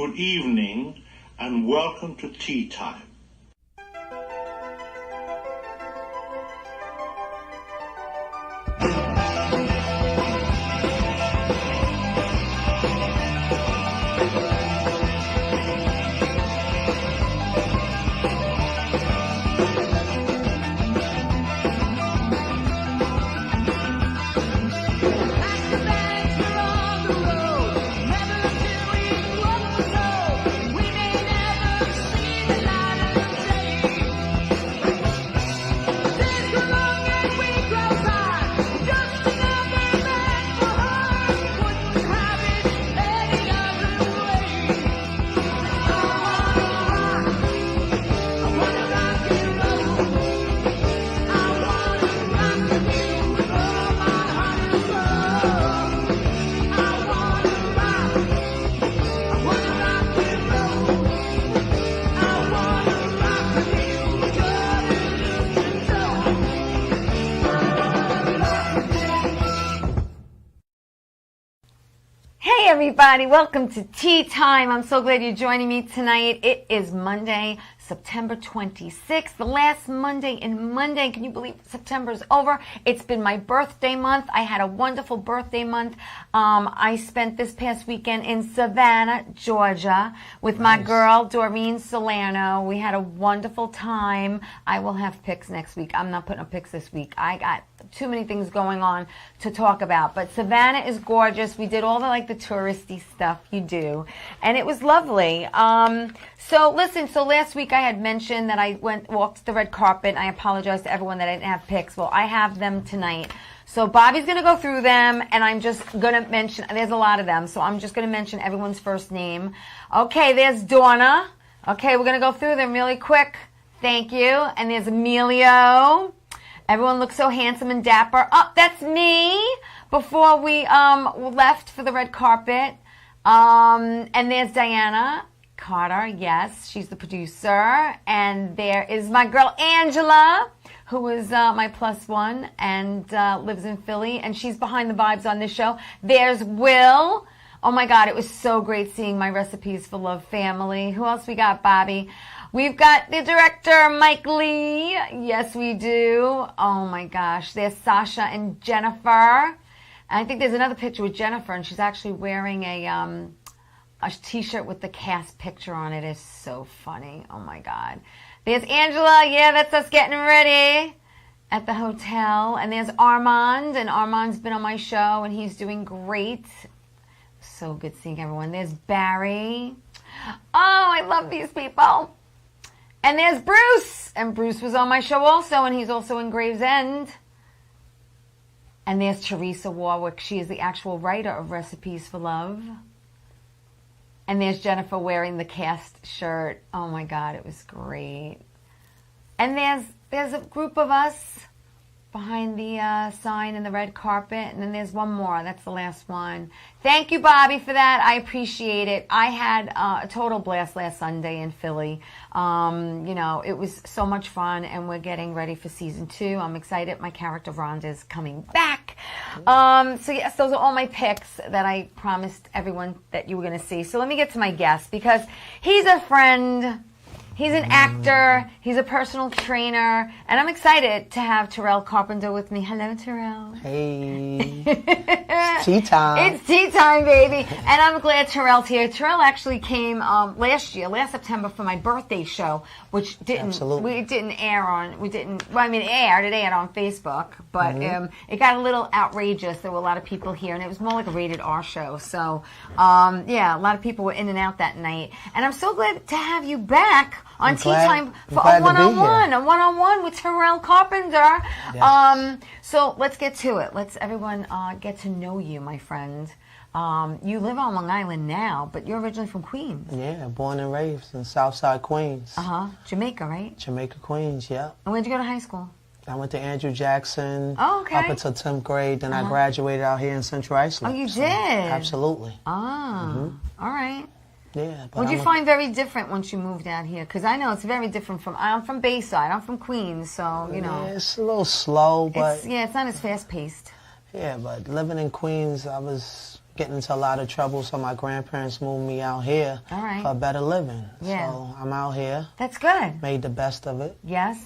good evening, and welcome to Tea Time. Everybody, welcome to Tea Time. I'm so glad you're joining me tonight. It is Monday, September 26th, the last Monday in Monday. Can you believe September is over? It's been my birthday month. I had a wonderful birthday month. I spent this past weekend in Savannah, Georgia with my girl, Doreen Solano. We had a wonderful time. I will have pics next week. I'm not putting up pics this week. I got too many things going on to talk about, but Savannah is gorgeous. We did all the touristy stuff you do, and it was lovely. So last week I had mentioned that I walked the red carpet. I apologize to everyone that I didn't have pics. Well, I have them tonight. So Bobby's going to go through them, and I'm just going to mention, there's a lot of them, so I'm just going to mention everyone's first name. Okay, there's Donna. Okay, we're going to go through them really quick. Thank you. And there's Emilio. Everyone looks so handsome and dapper. Oh, that's me before we left for the red carpet. And there's Diana Carter. Yes, she's the producer. And there is my girl Angela, who is my plus one and lives in Philly. And she's behind the vibes on this show. There's Will. Oh, my God, it was so great seeing my Recipes for Love family. Who else we got, Bobby? We've got the director, Mike Lee. Yes, we do. Oh, my gosh. There's Sasha and Jennifer. I think there's another picture with Jennifer, and she's actually wearing a T-shirt with the cast picture on it. It's so funny. Oh, my God. There's Angela. Yeah, that's us getting ready at the hotel. And there's Armand, and Armand's been on my show, and he's doing great. So good seeing everyone. There's Barry. Oh, I love these people. And there's Bruce. And Bruce was on my show also, and he's also in Gravesend. And there's Teresa Warwick. She is the actual writer of Recipes for Love. And there's Jennifer wearing the cast shirt. Oh, my God, it was great. And there's a group of us behind the sign and the red carpet. And then there's one more. That's the last one. Thank you, Bobby, for that. I appreciate it. I had a total blast last Sunday in Philly. It was so much fun, and we're getting ready for season 2. I'm excited. My character, Rhonda, is coming back. So, yes, those are all my picks that I promised everyone that you were going to see. So let me get to my guest, because he's a friend. He's an actor, he's a personal trainer, and I'm excited to have Terrell Carpenter with me. Hello, Terrell. Hey. It's tea time. It's tea time, baby. And I'm glad Terrell's here. Terrell actually came last September, for my birthday show, which it didn't air. It aired on Facebook, but it got a little outrageous. There were a lot of people here, and it was more like a rated R show. So, a lot of people were in and out that night. And I'm so glad to have you back on Tea Time for a one-on-one with Terrell Carpenter. Yes. So let's get to it. Let's everyone get to know you, my friend. You live on Long Island now, but you're originally from Queens. Yeah, born and raised in Southside Queens. Jamaica, right? Jamaica, Queens, yeah. And where'd you go to high school? I went to Andrew Jackson up until 10th grade. Then I graduated out here in Central Islip. Oh, you did? Absolutely. All right. Yeah. What did you find very different once you moved out here? Because I know it's very different I'm from Bayside. I'm from Queens, so, you know. Yeah, it's a little slow, but... It's not as fast-paced. Yeah, but living in Queens, I was getting into a lot of trouble, so my grandparents moved me out here All right. for a better living. Yeah. So I'm out here, That's good. made the best of it. Yes.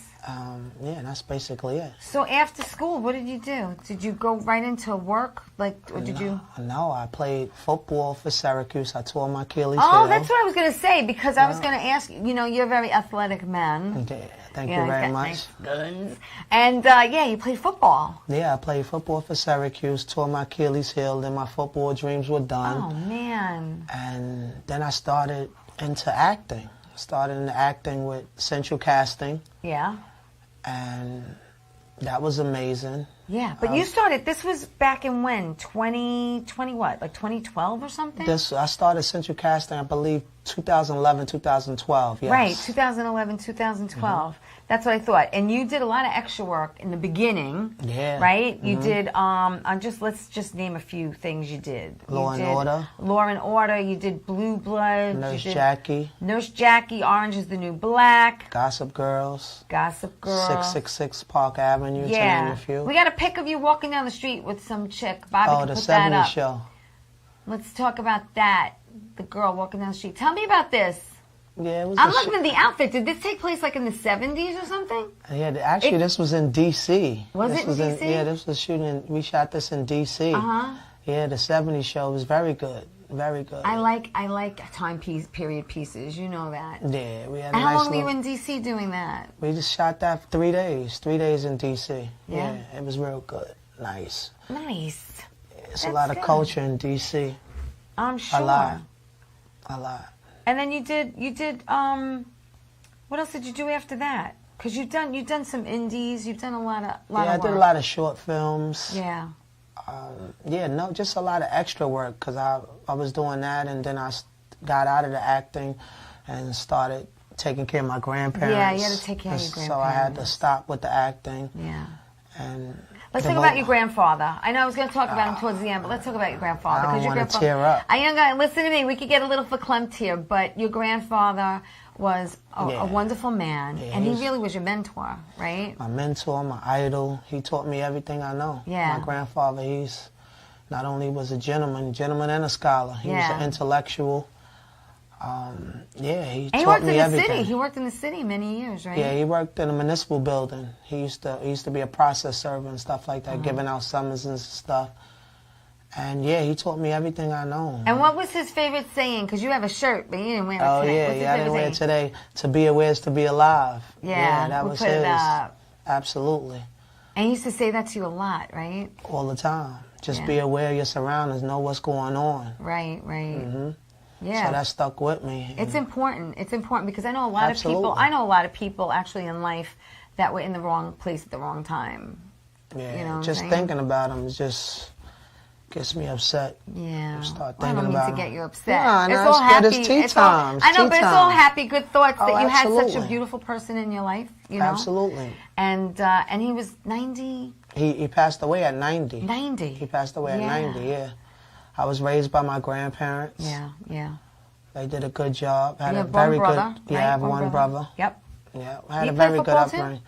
Yeah, that's basically it. So after school, what did you do? Did you go right into work? Like, or did you? No, I played football for Syracuse. I tore my Achilles Oh, heel. that's what I was going to say, because I was going to ask you, you're a very athletic man. Yeah, thank Yeah, you very got much. nice guns. And, yeah, you played football. Yeah, I played football for Syracuse, tore my Achilles heel, then my football dreams were done. Oh, man. And then I started into acting. Started into acting with Central Casting, Yeah. and that was amazing. Yeah, but you started, this was back in when? 2020 what? Like 2012 or something? I started Central Casting, I believe, 2011, 2012, yes. Right, 2011, 2012. That's what I thought. And you did a lot of extra work in the beginning. Yeah. Right? You did, let's just name a few things you did. Law and Order. Law and Order. You did Blue Bloods. Nurse Jackie. Nurse Jackie, Orange is the New Black. Gossip Girls. Gossip Girl. 666 Park Avenue, to name Yeah. a few. We got a pic of you walking down the street with some chick. Bobby Oh, can the put that 70s up. show. Let's talk about that. The girl walking down the street. Tell me about this. Yeah, it was I'm a looking at the outfit. Did this take place like in the 70s or something? Yeah, actually, this was in D.C. Was this it in was D.C.? Yeah, this was shooting. We shot this in D.C. Uh-huh. Yeah, the 70s show was very good. Very good. I like period pieces. You know that. Yeah, we had And a how nice long were you little- in D.C. doing that? We just shot that for 3 days. 3 days in D.C. Yeah? It was real good. Nice. Nice. It's a That's lot of good. culture in D.C. I'm sure. A lot. A lot. And then you did. What else did you do after that? Because you've done some indies. You've done a lot of Yeah, I of did a work. lot of short films. Yeah. Yeah, no, just a lot of extra work because I was doing that, and then I got out of the acting and started taking care of my grandparents. Yeah, you had to take care of your So I had to grandparents. stop with the acting. Yeah. And Let's talk about your grandfather. I know I was going to talk about him towards the end, but let's talk about your grandfather. I don't 'cause your wanna grandfather- tear up. I am going. Listen to me. We could get a little verklempt here, but your grandfather was a Yeah. wonderful man, Yeah, and he he's- really was your mentor, right? my mentor, my idol, he taught me everything I know. Yeah. My grandfather, he's not only was a gentleman and a scholar. He was Yeah. an intellectual. Yeah, he And he taught worked me in the everything. city. He worked in the city many years, right? Yeah, he worked in a municipal building. He used to be a process server and stuff like that, giving out summonses and stuff. And yeah, he taught me everything I know. And what was his favorite saying? Because you have a shirt, but you didn't wear it Oh today. yeah, What's his yeah, I favorite didn't wear it saying? today. To be aware is to be alive. Yeah, that we was put his. it up. Absolutely, And he used to say that to you a lot, right? all the time. Just Yeah. be aware of your surroundings, know what's going on. Right. hmm Yeah. So that stuck with me. It's important. It's important because I know a lot of people. Absolutely. I know a lot of people actually in life that were in the wrong place at the wrong time. Yeah, you know what I'm just saying? thinking about him just gets me upset. Yeah. Start Well, I thinking don't mean about to him. get you upset. Nah, it's nah, all it's happy. good. It's tea it's all- time. It's I know, tea but it's all time. happy, good thoughts Oh, that you had such a absolutely. beautiful person in your life. You know. Absolutely. And he was 90. He passed away at 90. 90. He passed away at Yeah. 90, yeah. I was raised by my grandparents. Yeah. Yeah. They did a good job. Had You a have one very brother. good. Yeah, right? I have one brother. Yep. Yeah, I had He a play very good football too? upbringing.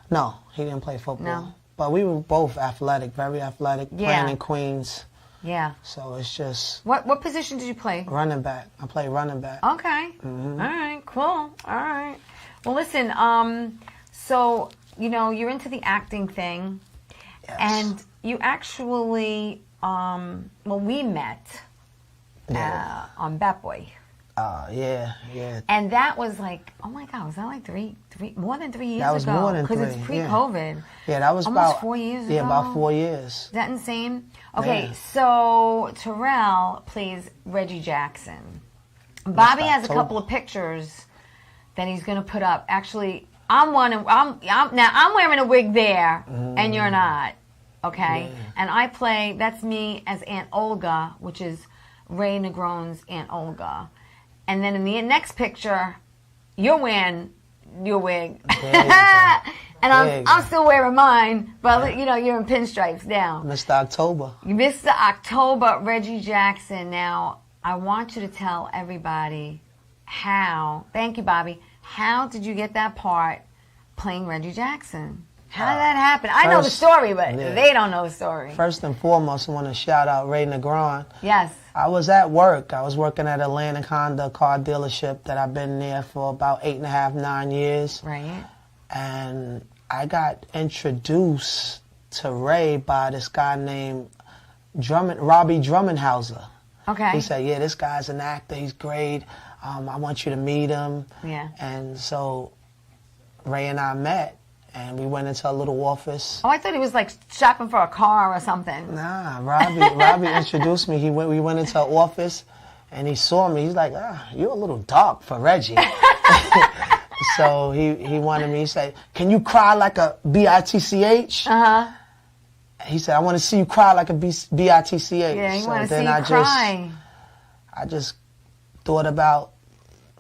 No, he didn't play football. No. But we were both athletic, very athletic, Yeah. playing in Queens. Yeah. So it's just What position did you play? running back. I play running back. Okay. Mm-hmm. All right. Cool. All right. Well, listen. So you're into the acting thing, Yes. and you actually, we met Yeah. on Bat Boy, Yeah. and that was like, oh my God, was that like three more than 3 years ago? That was more than because it's 3, yeah. pre-COVID. Yeah, that was Almost about 4 years Yeah, ago? about 4 years. Is that insane? Okay, Yeah. so Terrell plays Reggie Jackson. Bobby has a October. couple of pictures that he's going to put up. Actually, I'm wearing a wig there, and you're not. Okay, Yeah. and I play. That's me as Aunt Olga, which is Ray Negron's Aunt Olga. And then in the next picture, you're wearing your wig, There you go. and There you I'm go. still wearing mine. But you're in pinstripes now. Mr. October. Mr. October, Reggie Jackson. Now, I want you to tell everybody how, thank you, Bobby, how did you get that part playing Reggie Jackson? How did that happen? I know the story, but they don't know the story. First and foremost, I want to shout out Ray Negron. Yes. I was at work. I was working at Atlantic Honda car dealership that I've been there for about 8.5, 9 years. Right. And I got introduced to Ray by this guy named Robbie Drummondhauser. Okay. He said, yeah, this guy's an actor. He's great. I want you to meet him. Yeah. And so Ray and I met. And we went into a little office. Oh, I thought he was like shopping for a car or something. Nah, Robbie introduced me. We went into an office, and he saw me. He's like, you're a little dark for Reggie. So he wanted me. He said, can you cry like a bitch? Uh-huh. He said, I want to see you cry like a bitch. Yeah, he wanted to see you cry. I just thought about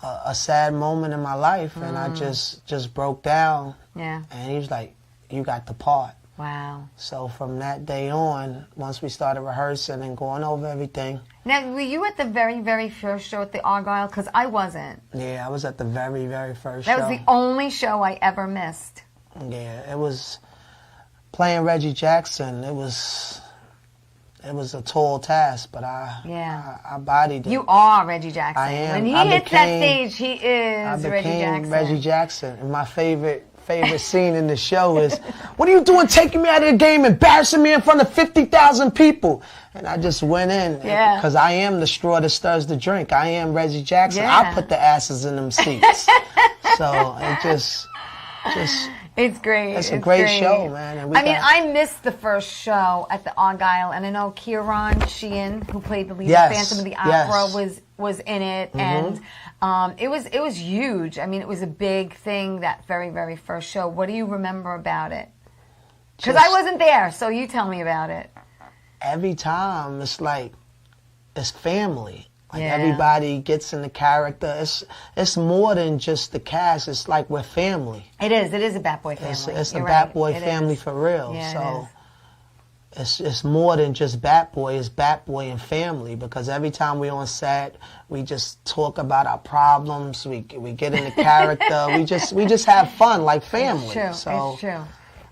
a sad moment in my life, and I just broke down. Yeah. And he was like, you got the part. Wow. So from that day on, once we started rehearsing and going over everything. Now, were you at the very, very first show at the Argyle? Because I wasn't. Yeah, I was at the very, very first show. That was the only show I ever missed. Yeah, it was playing Reggie Jackson. It was a tall task, but I bodied it. You are Reggie Jackson. I am. When he hits that stage, he is Reggie Jackson. Reggie Jackson. And my favorite scene in the show is, what are you doing taking me out of the game, embarrassing me in front of 50,000 people? And I just went in because I am the straw that stirs the drink. I am Reggie Jackson. Yeah. I put the asses in them seats. So it just it's great. It's a great show, man. And I missed the first show at the Argyle, and I know Kieran Sheehan, who played the lead of Phantom of the Opera, was in it, and it was huge. I mean, it was a big thing, that very, very first show. What do you remember about it? Because I wasn't there, so you tell me about it. Every time, it's like, it's family. Like everybody gets in the character. It's more than just the cast. It's like we're family. It is. It is a Bat Boy family. It's a Bat Boy family for real. Yeah, so it's more than just Bat Boy. It's Bat Boy and family, because every time we're on set, we just talk about our problems. We get in the character. we just have fun like family. It's true. So it's true.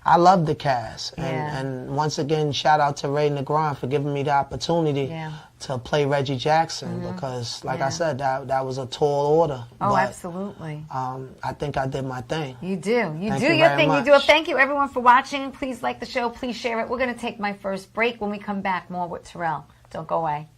I love the cast. And once again, shout out to Ray Negron for giving me the opportunity to play Reggie Jackson, because, like I said, that was a tall order. Oh, but, absolutely. I think I did my thing. You do. You Thank do you your very thing. much. You do it. Thank you, everyone, for watching. Please like the show. Please share it. We're going to take my first break. When we come back, more with Terrell. Don't go away.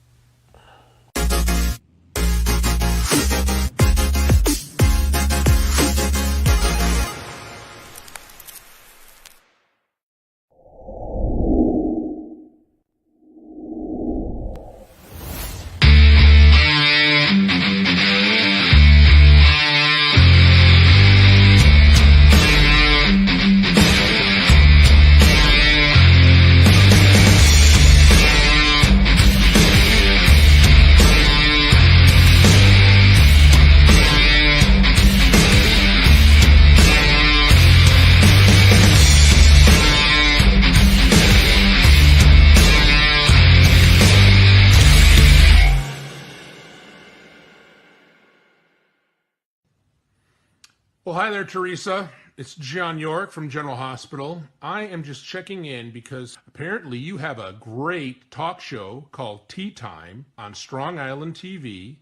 Well, hi there, Teresa. It's John York from General Hospital. I am just checking in because apparently you have a great talk show called Tea Time on Strong Island TV.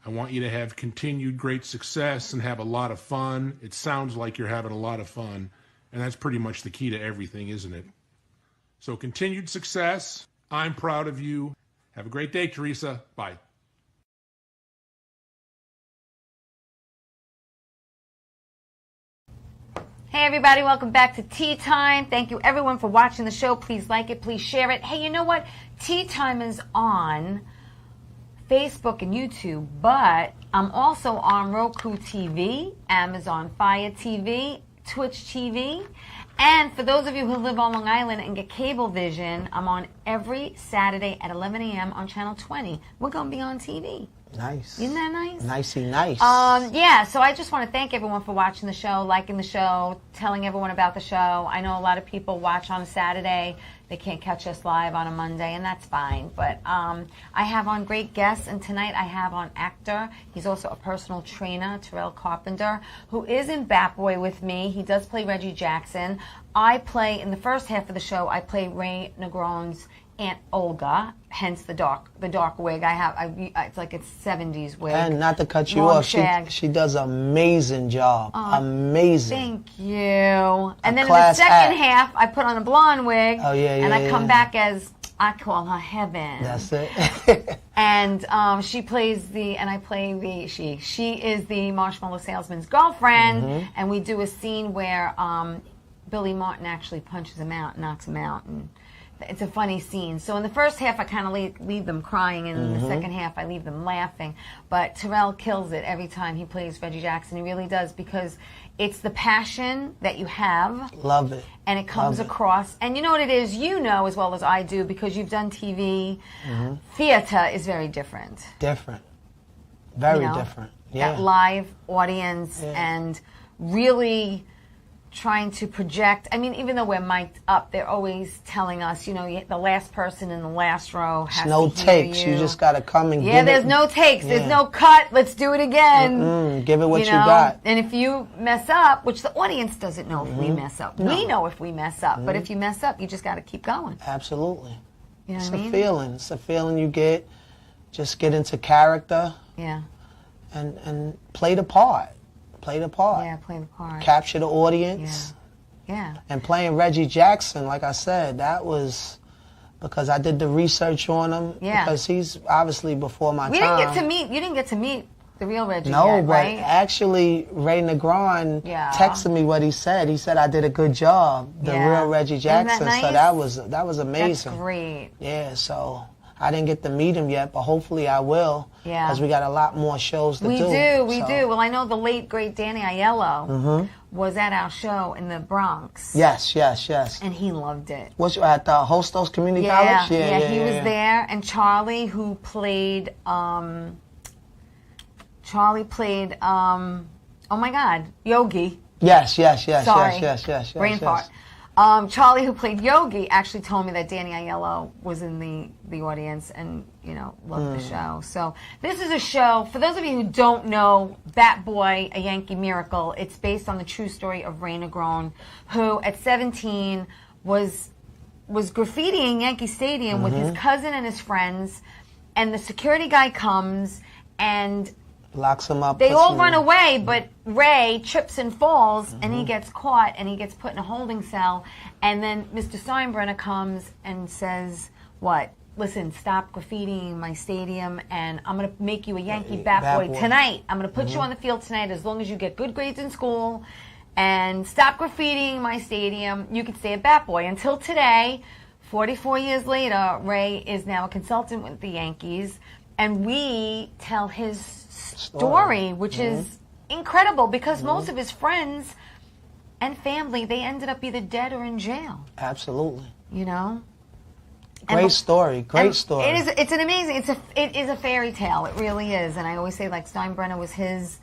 I want you to have continued great success and have a lot of fun. It sounds like you're having a lot of fun, and that's pretty much the key to everything, isn't it? So continued success. I'm proud of you. Have a great day, Teresa. Bye. Hey everybody, welcome back to Tea Time. Thank you everyone for watching the show. Please like it, please share it. Hey, you know what? Tea Time is on Facebook and YouTube, but I'm also on Roku TV, Amazon Fire TV, Twitch TV. And for those of you who live on Long Island and get Cablevision, I'm on every Saturday at 11 a.m. on Channel 20. We're going to be on TV. Nice. Isn't that nice? Nicey nice. Yeah, so I just want to thank everyone for watching the show, liking the show, telling everyone about the show. I know a lot of people watch on a Saturday. They can't catch us live on a Monday, and that's fine. But I have on great guests, and tonight I have on actor. He's also a personal trainer, Terrell Carpenter, who is in Bat Boy with me. He does play Reggie Jackson. I play, in the first half of the show, I play Ray Negron's Aunt Olga, hence the dark wig. It's like a 70s wig. And not to cut you off, she does an amazing job. Amazing. Thank you. And then in the second half, I put on a blonde wig. Oh, yeah, and I come back as, I call her Heaven. That's it. And she plays and I play she is the marshmallow salesman's girlfriend. And we do a scene where Billy Martin actually punches him out, knocks him out, and it's a funny scene. So in the first half, I kind of leave them crying, and in the second half, I leave them laughing. But Terrell kills it every time he plays Reggie Jackson. He really does, because it's the passion that you have. Love it. And it comes across. And you know what it is? You know as well as I do, because you've done TV. Theater is very different. Different. Very different. Yeah. That live audience and really trying to project. I mean, even though we're mic'd up, they're always telling us, you know, the last person in the last row has no to hear takes. you. You just got to come and give it. There's no takes. There's no cut. Let's do it again. Give it what you got. And if you mess up, which the audience doesn't know if we mess up. No. We know if we mess up. But if you mess up, you just got to keep going. Absolutely. You know it's what I mean? a feeling. It's a feeling you get. Just get into character. Yeah. And play the part. Play the part. Yeah, play the part. Capture the audience. Yeah. And playing Reggie Jackson, like I said, that was because I did the research on him. Yeah. Because he's obviously before my time. You didn't get to meet the real Reggie yet, but right? actually Ray Negron texted me what he said. He said I did a good job. The real Reggie Jackson. Isn't that nice? So that was amazing. That's great. Yeah, so I didn't get to meet him yet, but hopefully I will. Yeah. Because we got a lot more shows to do. We do. Well, I know the late, great Danny Aiello was at our show in the Bronx. Yes. And he loved it. Was you at the Hostos Community College? Yeah, he was there. And Charlie, who played, oh my God, Yogi. Yes. Sorry. Yes. Brain fart. Charlie, who played Yogi, actually told me that Danny Aiello was in the audience and, you know, loved the show. So this is a show, for those of you who don't know, Bat Boy, A Yankee Miracle, it's based on the true story of Ray Negron, who at 17 was graffitiing Yankee Stadium with his cousin and his friends, and the security guy comes and locks him up. They all run away, but Ray trips and falls, and he gets caught, and he gets put in a holding cell. And then Mr. Steinbrenner comes and says, what? Listen, stop graffitiing my stadium, and I'm going to make you a Yankee Bat Boy tonight. I'm going to put you on the field tonight as long as you get good grades in school, and stop graffitiing my stadium. You can stay a Bat Boy. Until today, 44 years later, Ray is now a consultant with the Yankees, and we tell his story, which is incredible, because most of his friends and family, they ended up either dead or in jail. Absolutely. You know? Great story. It's an amazing, it is a fairy tale. It really is. And I always say, like, Steinbrenner was his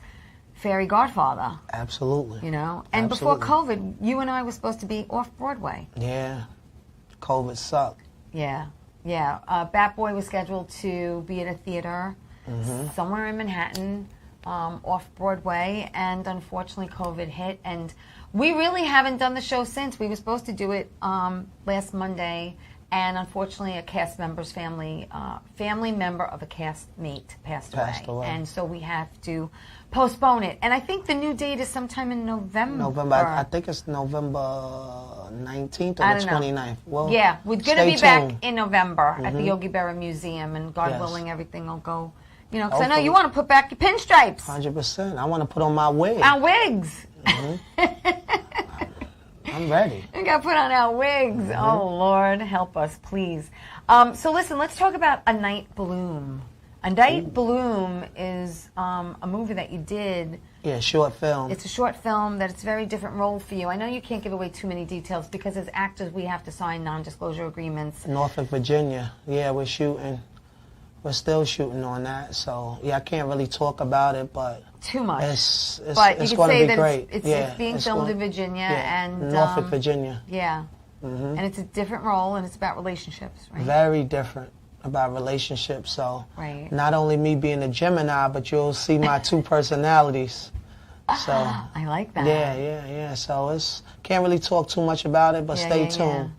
fairy godfather. Absolutely. You know? And before COVID, you and I were supposed to be off Broadway. Yeah. COVID sucked. Yeah. Bat Boy was scheduled to be at a theater somewhere in Manhattan, off Broadway, and unfortunately COVID hit, and we really haven't done the show since. We were supposed to do it last Monday, and unfortunately a cast member's family member of a castmate passed away, and so we have to postpone it. And I think the new date is sometime in November. I think it's November 19th or the 29th. Well, yeah, we're going to be back in November at the Yogi Berra Museum, and God willing, everything will go. You know, because I know you want to put back your pinstripes. 100%. I want to put on my wig. Our wigs. I'm ready. We got to put on our wigs. Oh, Lord, help us, please. So listen, let's talk about A Night Bloom. A Night Bloom is a movie that you did. Yeah, short film. It's a short film that it's a very different role for you. I know you can't give away too many details because as actors we have to sign non-disclosure agreements. Norfolk, Virginia. Yeah, we're shooting. We're still shooting on that. So, yeah, I can't really talk about it, but... Too much. It's but you going could say to be that great. it's being filmed in Virginia. And Norfolk, Virginia. Yeah. And it's a different role, and it's about relationships, right? Very different about relationships. So not only me being a Gemini, but you'll see my two personalities. So I like that. Yeah. So can't really talk too much about it, but stay tuned.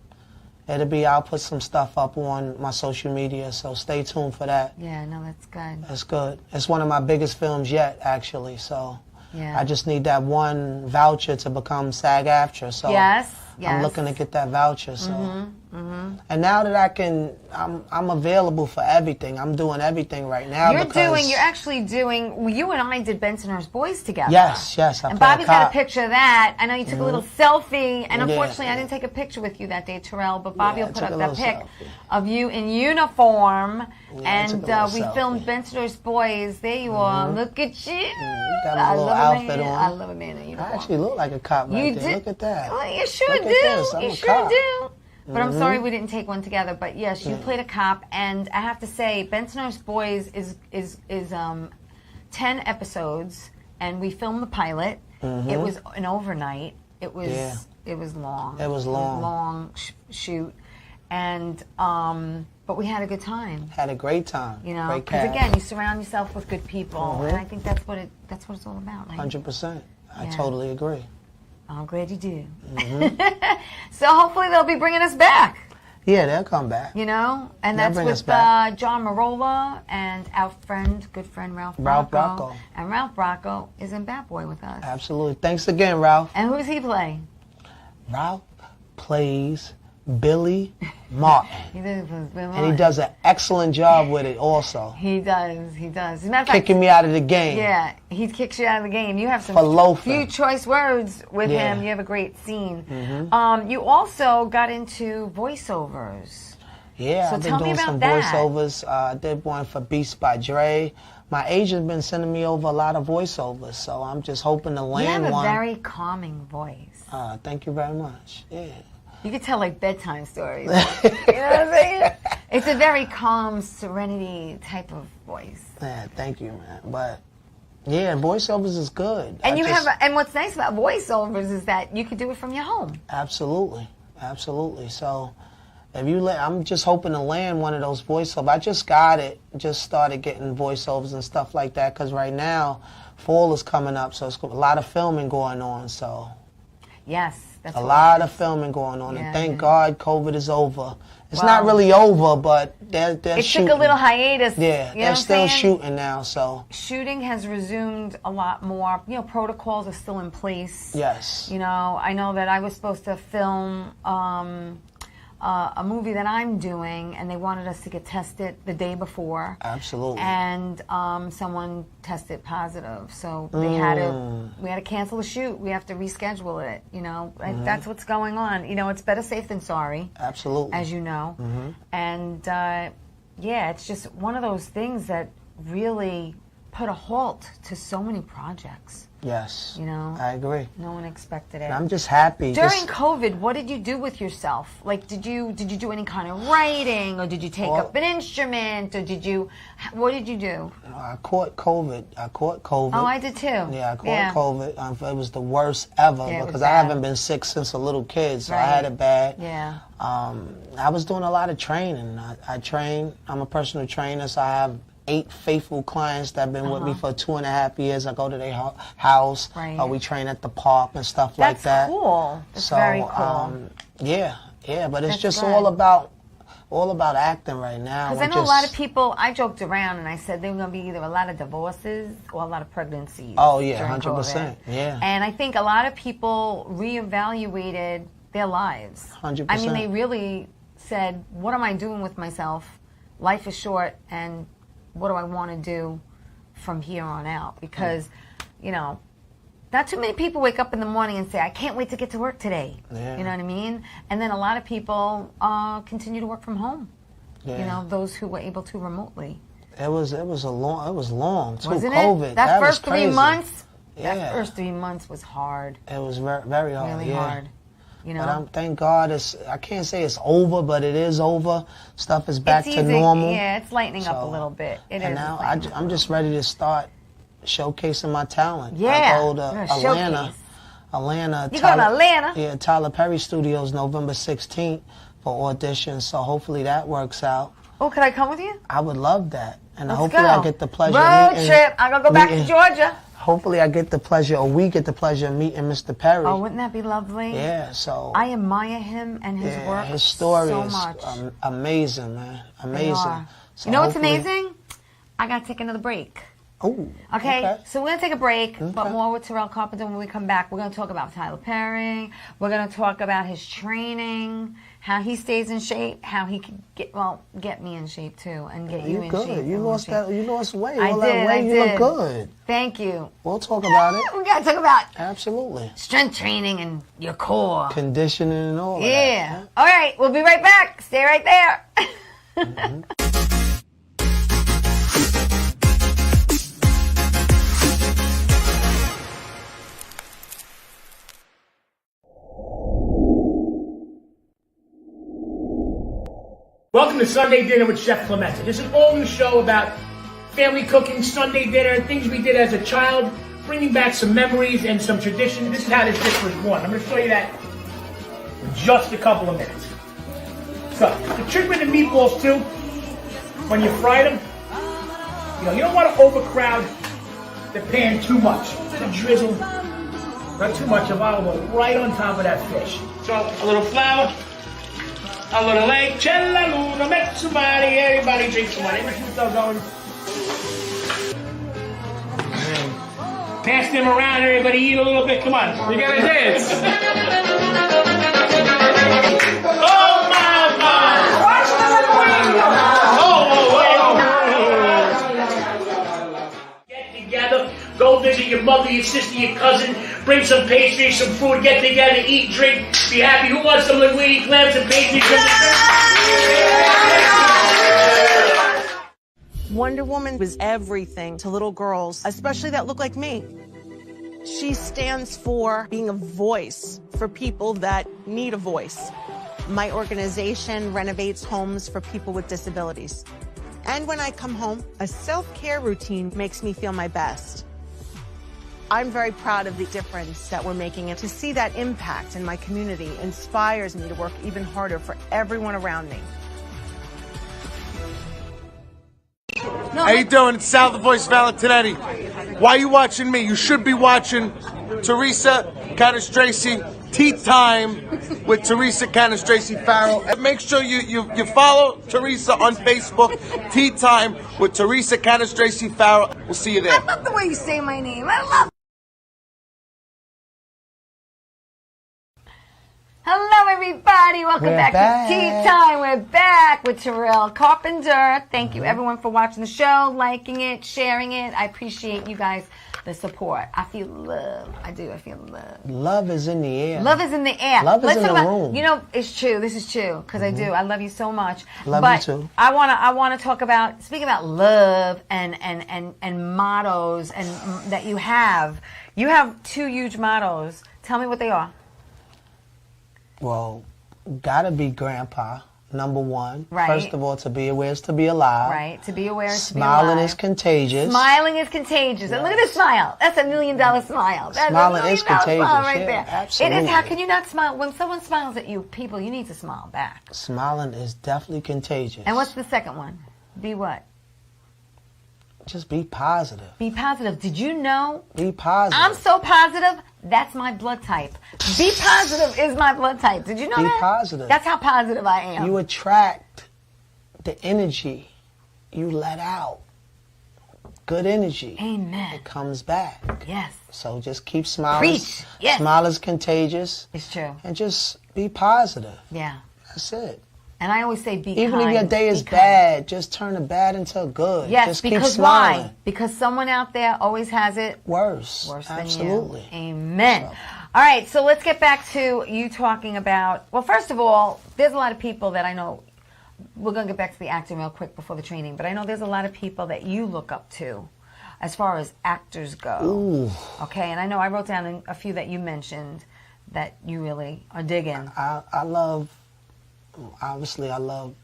I'll put some stuff up on my social media, so stay tuned for that. Yeah, no, that's good. That's good. It's one of my biggest films yet, actually. So I just need that one voucher to become SAG-AFTRA. So I'm looking to get that voucher. So and now that I'm available for everything. I'm doing everything right now. You're actually doing. You and I did Bensonhurst Boys together. Yes. And Bobby's got a picture of that. I know you took a little selfie, and unfortunately, I didn't take a picture with you that day, Terrell. But Bobby will put up that pic of you in uniform, and we filmed Bensonhurst Boys. There you are. Look at you. Got a little outfit on. I love a man in uniform. I actually look like a cop right there. Look at that. Well, you sure do. You sure do. But I'm sorry we didn't take one together. But yes, you played a cop, and I have to say, Bensonhurst Boys is 10 episodes, and we filmed the pilot. It was an overnight. It was long. It was long shoot, and but we had a good time. Had a great time. You know, because again, you surround yourself with good people, and I think that's what it's all about. Right? 100%. I totally agree. I'm glad you do. So hopefully they'll be bringing us back. Yeah, they'll come back. You know, and that's with John Marola and our good friend Ralph Bracco. And Ralph Bracco is in Bat Boy with us. Absolutely. Thanks again, Ralph. And who does he play? Ralph plays Billy Martin. And he does an excellent job with it also. He does. As a matter of fact, kicking me out of the game. Yeah, he kicks you out of the game. You have some few choice words with him. You have a great scene. You also got into voiceovers. Yeah, so I've been doing some voiceovers. I did one for Beats by Dre. My agent's been sending me over a lot of voiceovers, so I'm just hoping to land one. You have a very calming voice. Thank you very much. Yeah. You could tell like bedtime stories. You know what I'm saying? It's a very calm, serenity type of voice. Yeah, thank you, man. But yeah, voiceovers is good. And and what's nice about voiceovers is that you could do it from your home. Absolutely. So I'm just hoping to land one of those voiceovers. I just started getting voiceovers and stuff like that because right now fall is coming up, so it's a lot of filming going on. So yes. That's a lot of filming going on, and thank God COVID is over. It's not really over, but they're it shooting. Took a little hiatus. Yeah, they're still shooting now. So shooting has resumed a lot more. You know, protocols are still in place. Yes. You know, I know that I was supposed to film a movie that I'm doing, and they wanted us to get tested the day before. Absolutely. And someone tested positive, so we had to cancel the shoot. We have to reschedule it. You know, that's what's going on. You know, it's better safe than sorry. Absolutely. As you know, and it's just one of those things that really put a halt to so many projects. Yes. You know, I agree. No one expected it. And I'm just happy. During COVID, what did you do with yourself? Like, did you do any kind of writing, or did you take up an instrument, or what did you do? I caught COVID. Oh, I did too. Yeah, I caught COVID. It was the worst ever because I haven't been sick since a little kid, so I had it bad. Yeah. I was doing a lot of training. I train. I'm a personal trainer, so I have 8 faithful clients that have been with me for 2.5 years. I go to their house. Right. We train at the park and stuff like that. That's cool. That's very cool. But it's just all about acting right now. Because I know a lot of people, I joked around and I said there were going to be either a lot of divorces or a lot of pregnancies. Oh, yeah, 100%. Yeah. And I think a lot of people reevaluated their lives. 100%. I mean, they really said, what am I doing with myself? Life is short, and what do I want to do from here on out? Because, you know, not too many people wake up in the morning and say, I can't wait to get to work today. Yeah. You know what I mean? And then a lot of people continue to work from home. Yeah. You know, those who were able to remotely. It was long too. Wasn't COVID. It? That was first 3 crazy. months? Yeah. That first 3 months was hard. It was very hard. Really hard. You know? But thank God I can't say it's over, but it is over. Stuff is back to normal. Yeah, it's lightening up a little bit. And now I'm just ready to start showcasing my talent. Yeah. I go to Atlanta. You go to Atlanta? Yeah, Tyler Perry Studios, November 16th for auditions. So hopefully that works out. Oh, could I come with you? I would love that. And Let's hopefully go. I get the pleasure Road of meeting. trip. I'm going to go back to Georgia. Hopefully I get the pleasure, or we get the pleasure of meeting Mr. Perry. Oh, wouldn't that be lovely? Yeah, so... I admire him and his work his story so is much. Amazing, man. Amazing. So you know what's amazing? I got to take another break. Oh, okay, so we're going to take a break, but more with Terrell Carpenter when we come back. We're going to talk about Tyler Perry. We're going to talk about his training, how he stays in shape, how he can get me in shape too, and get you in shape. You lost weight. I did. You look good. Thank you. We'll talk about it. We got to talk about absolutely strength training and your core. Conditioning and all that. Yeah. All right, we'll be right back. Stay right there. Welcome to Sunday Dinner with Chef Clemente. This is an all-new show about family cooking, Sunday dinner, things we did as a child, bringing back some memories and some tradition. This is how this dish was born. I'm going to show you that in just a couple of minutes. So, the trick with the meatballs, too, when you fry them, you don't want to overcrowd the pan too much. To drizzle, not too much of olive oil, right on top of that fish. So, a little flour. A little egg, cella luna, met somebody, everybody drink some wine. Everything's still going. Pass them around, everybody eat a little bit. Come on, you gotta dance. Oh my God! Get together, go visit your mother, your sister, your cousin. Bring some pastry, some food, get together, eat, drink, be happy. Who wants some linguine, clams, and pastry? Wonder Woman was everything to little girls, especially that look like me. She stands for being a voice for people that need a voice. My organization renovates homes for people with disabilities. And when I come home, a self-care routine makes me feel my best. I'm very proud of the difference that we're making, and to see that impact in my community inspires me to work even harder for everyone around me. How you doing? It's Sal the Voice Valentinetti. Why are you watching me? You should be watching Teresa Canastraci Tea Time with Teresa Canastraci Farrell. And make sure you follow Teresa on Facebook. Tea Time with Teresa Canastraci Farrell. We'll see you there. I love the way you say my name. I love it. Hello, everybody. Welcome back to Tea Time. We're back with Terrell Carpenter. Thank you, everyone, for watching the show, liking it, sharing it. I appreciate you guys, the support. I feel love. I do. I feel love. Love is in the air. Love is in the air. Love is in the room. You know, it's true. This is true, because I do. I love you so much. Love you too. I wanna talk about, speaking about love and mottos and that you have. You have two huge mottos. Tell me what they are. Well, gotta be grandpa, number one. Right. First of all, to be aware is to be alive. Right. To be aware is to be alive. Smiling is contagious. Smiling is contagious. Yes. And look at this smile. That's $1 million smile. That's Smiling is contagious. Smile right there. Absolutely. It is. How can you not smile? When someone smiles at you, people, you need to smile back. Smiling is definitely contagious. And what's the second one? Be what? Just be positive. Be positive. Did you know? Be positive. I'm so positive. That's my blood type. Be positive is my blood type. Did you know that? Be positive. That's how positive I am. You attract the energy you let out. Good energy. Amen. It comes back. Yes. So just keep smiling. Preach. Yes. Smile is contagious. It's true. And just be positive. Yeah. That's it. And I always say be Even kind. if your day is bad, just turn the bad into good. Yes, just because keep smiling. why? Because someone out there always has it worse. Absolutely. Than you. Amen. So. All right, so let's get back to you talking about, well, first of all, there's a lot of people that I know, we're going to get back to the acting real quick before the training, but I know there's a lot of people that you look up to as far as actors go. Ooh. Okay, and I know I wrote down a few that you mentioned that you really are digging? I love, obviously, I love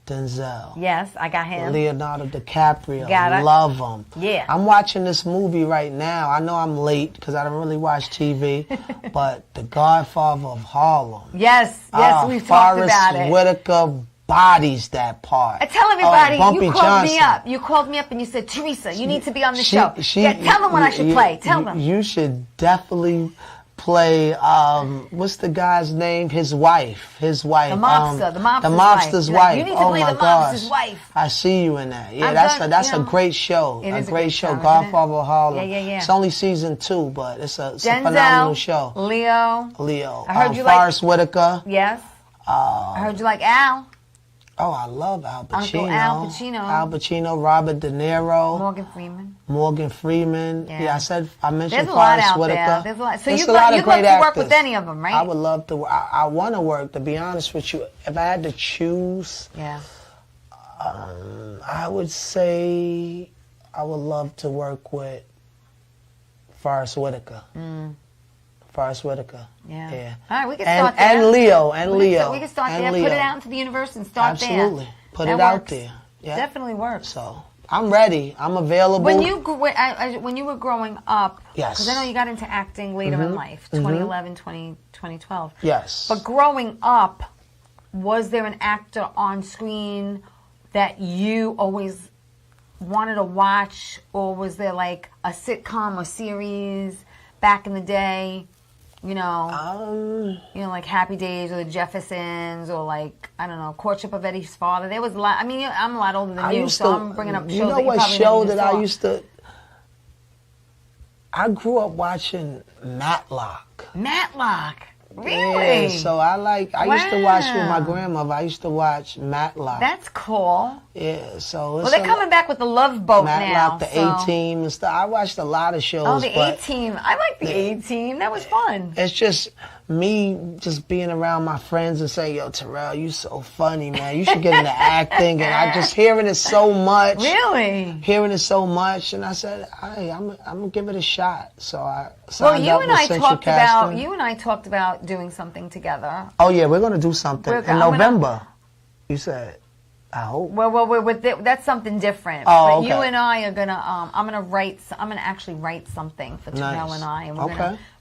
Denzel. Yes, I got him. Leonardo DiCaprio. Got it. Love him. Yeah. I'm watching this movie right now. I know I'm late because I don't really watch TV, but The Godfather of Harlem. Yes, we've talked about it. Forrest Whitaker bodies that part. I tell everybody, Bumpy you called Johnson. me up. You called me up and you said, Teresa, you need to be on the show. Tell them what I should play. Tell them. You should definitely play, what's the guy's name? His wife. The mobster's wife. You need to play the mobster's wife. I see you in that. Yeah, that's a great show. It is a great show. isn't Godfather of Harlem. Yeah. It's only season 2, but it's a Denzel, phenomenal show. Leo. I heard you Forrest Whitaker. Yes. I heard you like Al. Oh, I love Al Pacino. Uncle Al Pacino. Al Pacino, Robert De Niro. Morgan Freeman. Yeah, I mentioned There's a lot Forrest out Whitaker. there. There's a lot. So you'd a love of great to work actors. with any of them, right? I would love to. I want to work, to be honest with you. If I had to choose, I would say I would love to work with Forrest Whitaker. Forrest Whitaker. Yeah. All right, we can start there. And Leo. We can start there. Put it out into the universe and start there. Absolutely. Put it out there. Yeah. Definitely works. So I'm ready. I'm available. When you were growing up, yes, because I know you got into acting later in life, 2011, 2012. Yes. But growing up, was there an actor on screen that you always wanted to watch, or was there like a sitcom or series back in the day? You know, like Happy Days or the Jeffersons, or like, I don't know, Courtship of Eddie's Father. There was a lot. I mean, I'm a lot older than you, so I'm bringing up shows that you probably show never that saw. I used to? I grew up watching Matlock. Really? Yeah, so I used to watch with my grandmother. I used to watch Matlock. That's cool. Yeah, so it's well, they're coming back with the Love Boat Matlock, now. the A-Team and stuff. I watched a lot of shows. Oh, the A-Team. I like the A-Team. That was fun. It's just me just being around my friends and saying, yo, Terrell, you so funny, man. You should get into acting. And I just hearing it so much. Really? Hearing it so much. And I said, hey, I'm going to give it a shot. So I Well, signed you up and with I Central talked Casting. about doing something together. Oh, yeah, we're going to do something in November. You said, I hope. Well, that's something different. Oh, but okay. you and I are gonna. I'm gonna actually write something for Terrell and I, and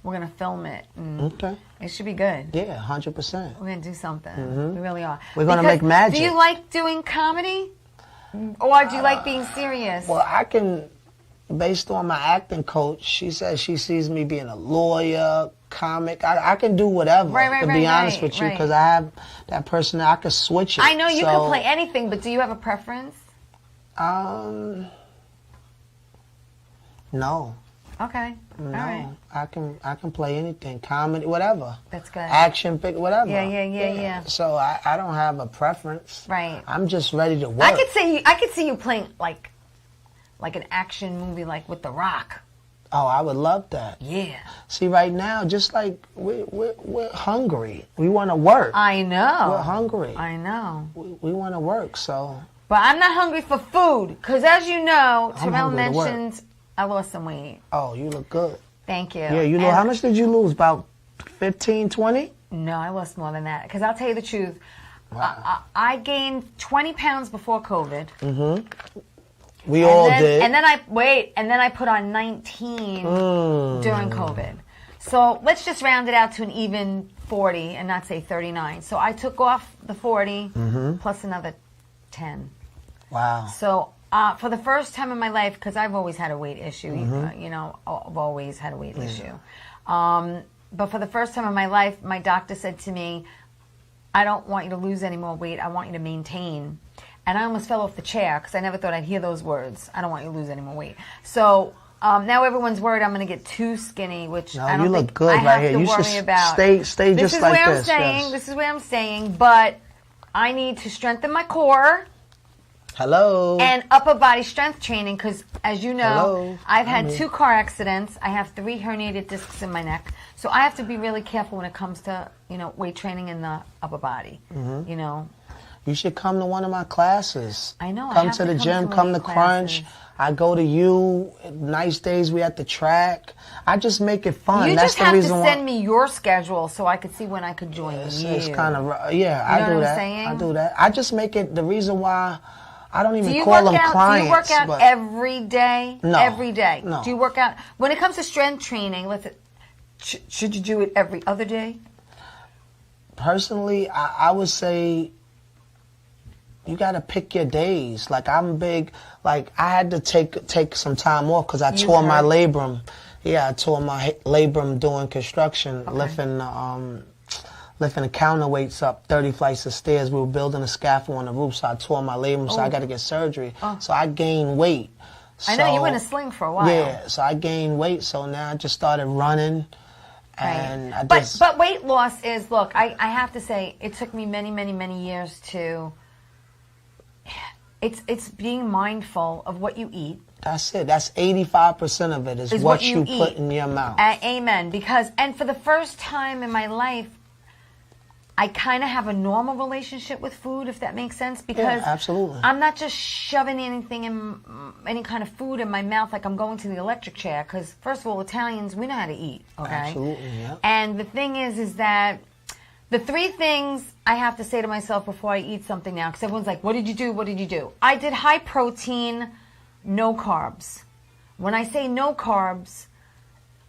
we're gonna film it. Okay. It should be good. Yeah, 100%. We're gonna do something. We really are. We're gonna make magic. Do you like doing comedy, or do you like being serious? Well, I can. Based on my acting coach, she says she sees me being a lawyer, comic. I can do whatever, to be honest with you, because I have that person that I can switch it. I know you can play anything, but do you have a preference? No. Okay. No. All right. I can play anything, comedy, whatever. That's good. Action, whatever. Yeah. So I don't have a preference. Right. I'm just ready to work. I could see you playing like an action movie, like with The Rock. Oh, I would love that. Yeah. See, right now, just like we're hungry. We want to work. I know. We're hungry. I know. We want to work, so. But I'm not hungry for food, because as you know, Terrell mentioned I lost some weight. Oh, you look good. Thank you. Yeah, you know, how much did you lose? About 15, 20? No, I lost more than that, because I'll tell you the truth. Wow. I gained 20 pounds before COVID. Mm-hmm. We all did. And then I put on 19 during COVID. So let's just round it out to an even 40 and not say 39. So I took off the 40 plus another 10. Wow. So for the first time in my life, because I've always had a weight issue, I've always had a weight issue. But for the first time in my life, my doctor said to me, I don't want you to lose any more weight. I want you to maintain. And I almost fell off the chair because I never thought I'd hear those words. I don't want you to lose any more weight. So now everyone's worried I'm going to get too skinny, which I don't think I have to worry about. Stay just like this. This is where I'm staying. But I need to strengthen my core. Hello. And upper body strength training, because as you know, I've had 2 car accidents. I have 3 herniated discs in my neck. So I have to be really careful when it comes to, weight training in the upper body. You should come to one of my classes. I know. Come to the gym, come to Crunch. I go to you. Nice days we at the track. I just make it fun. You That's just the have to reason send why. me your schedule so I could see when I could join you. It's kind of, yeah, You know I do what I'm that. saying? I do that. I just make it the reason why I don't even Do you call work them out? clients. Do you work out but every day? No. Every day. No. Do you work out when it comes to strength training? Should you do it every other day? Personally, I would say you got to pick your days. Like I'm big. Like I had to take some time off because I tore my labrum. Yeah, I tore my labrum doing construction, lifting the counterweights up 30 flights of stairs. We were building a scaffold on the roof, so I tore my labrum, so I got to get surgery. So I gained weight. I know, you were in a sling for a while. Yeah, so I gained weight, so now I just started running. And I but weight loss is, look, I have to say, it took me many, many, many years to, it's being mindful of what you eat. That's it. That's 85% of it is what you put in your mouth. Amen. And for the first time in my life, I kind of have a normal relationship with food, if that makes sense, because absolutely. I'm not just shoving anything in, any kind of food in my mouth like I'm going to the electric chair, because first of all, Italians, we know how to eat, okay? Absolutely, yeah. And the thing is that the three things I have to say to myself before I eat something now, because everyone's like, what did you do? What did you do? I did high protein, no carbs. When I say no carbs,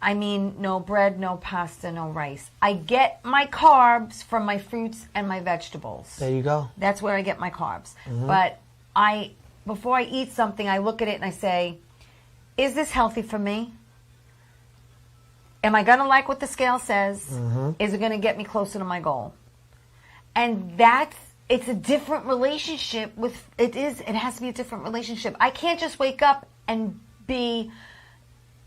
I mean no bread, no pasta, no rice. I get my carbs from my fruits and my vegetables. There you go. That's where I get my carbs. But before I eat something, I look at it and I say, is this healthy for me? Am I going to like what the scale says? Is it going to get me closer to my goal? And it's a different relationship it has to be a different relationship. I can't just wake up and be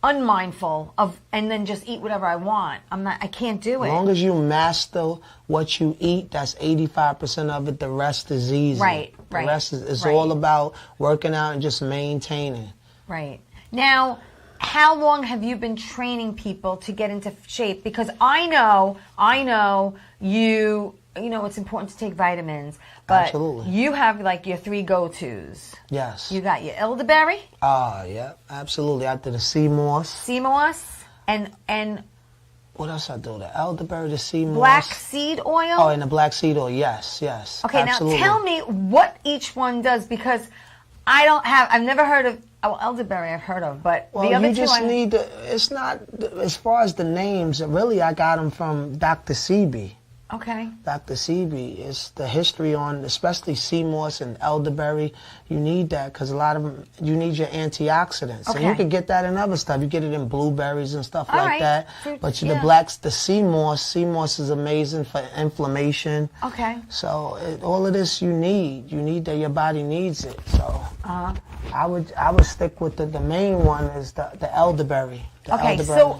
unmindful of and then just eat whatever I want. I can't do it. As long as you master what you eat, that's 85% of it. The rest is easy. Right. The rest is all about working out and just maintaining. Right. Now, how long have you been training people to get into shape? Because I know you know it's important to take vitamins, but Absolutely. you have like your three go-tos. Yes. You got your elderberry. Yeah, absolutely. I did the sea moss. And what else I do? The elderberry, the sea moss. black seed oil. Oh, and the black seed oil. Yes. Okay, absolutely. now tell me what each one does, because I've never heard of, elderberry I've heard of, but well, the other you just need it's not, as far as the names, really I got them from Dr. Sebi. Okay. Dr. Sebi, it's the history on, especially sea moss and elderberry. You need that because a lot of them, you need your antioxidants. Okay. And you can get that in other stuff. You get it in blueberries and stuff All like right. that. Fruit, But yeah. the sea moss is amazing for inflammation. Okay. So all of this you need that your body needs it. So I would stick with the main one is the elderberry. Okay, so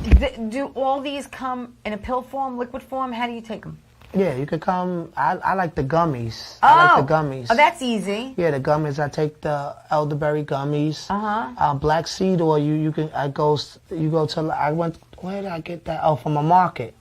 do all these come in a pill form, liquid form? How do you take them? Yeah, you could come. I like the gummies. I like the gummies. Oh, that's easy. Yeah, the gummies. I take the elderberry gummies. Black seed oil. You go to. Where did I get that? Oh, from a market.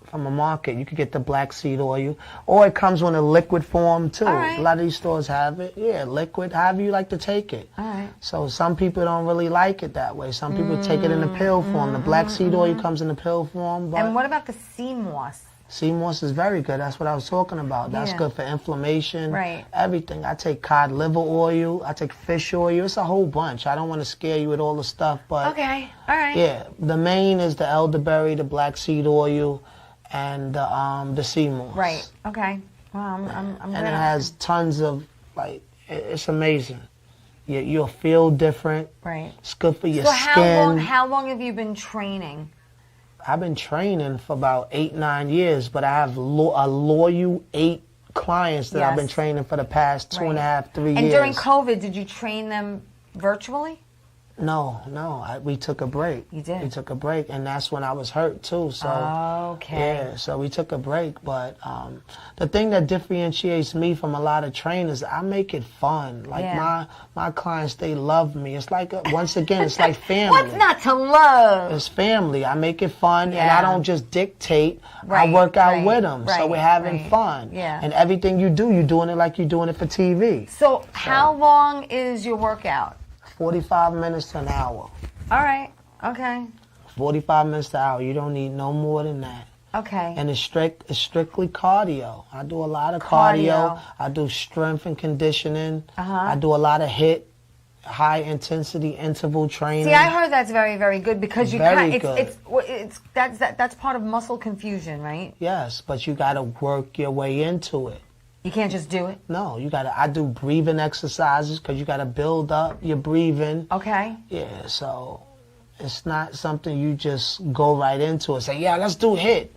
You could get the black seed oil, or it comes in a liquid form too. All right. A lot of these stores have it. Yeah, liquid. However you like to take it. All right. So some people don't really like it that way. Some people take it in the pill form. The black seed oil comes in the pill form. But And what about the sea moss? sea moss is very good. That's what I was talking about. That's good for inflammation. Right. Everything. I take cod liver oil. I take fish oil. It's a whole bunch. I don't want to scare you with all the stuff, but Okay. All right. yeah, the main is the elderberry, the black seed oil, and the sea moss. Right. Okay. Well, I'm And gonna. it has tons of it's amazing. You'll feel different. Right. It's good for your So skin. how long have you been training? I've been training for about 8-9 years, but I have a loyal 8 clients that I've been training for the past 2.5-3 years. And during COVID, did you train them virtually? No. We took a break. You did? We took a break, and that's when I was hurt too. So Okay. yeah, so we took a break. But the thing that differentiates me from a lot of trainers, I make it fun. Like my clients, they love me. It's like once again, it's like family. What's not to love? It's family. I make it fun, and I don't just dictate. Right, I work out right, with them, so right, we're having right. fun. Yeah. And everything you're doing it like you're doing it for TV. So how long is your workout? 45 minutes to an hour. All right. Okay. 45 minutes to an hour. You don't need no more than that. Okay. And it's strictly cardio. I do a lot of cardio. I do strength and conditioning. I do a lot of high intensity interval training. See, I heard that's very, very good because you that's part of muscle confusion, right? Yes, but you got to work your way into it. You can't just do it? No, you got to. I do breathing exercises because you got to build up your breathing. Okay. Yeah, so it's not something you just go right into and say, yeah, let's do HIIT.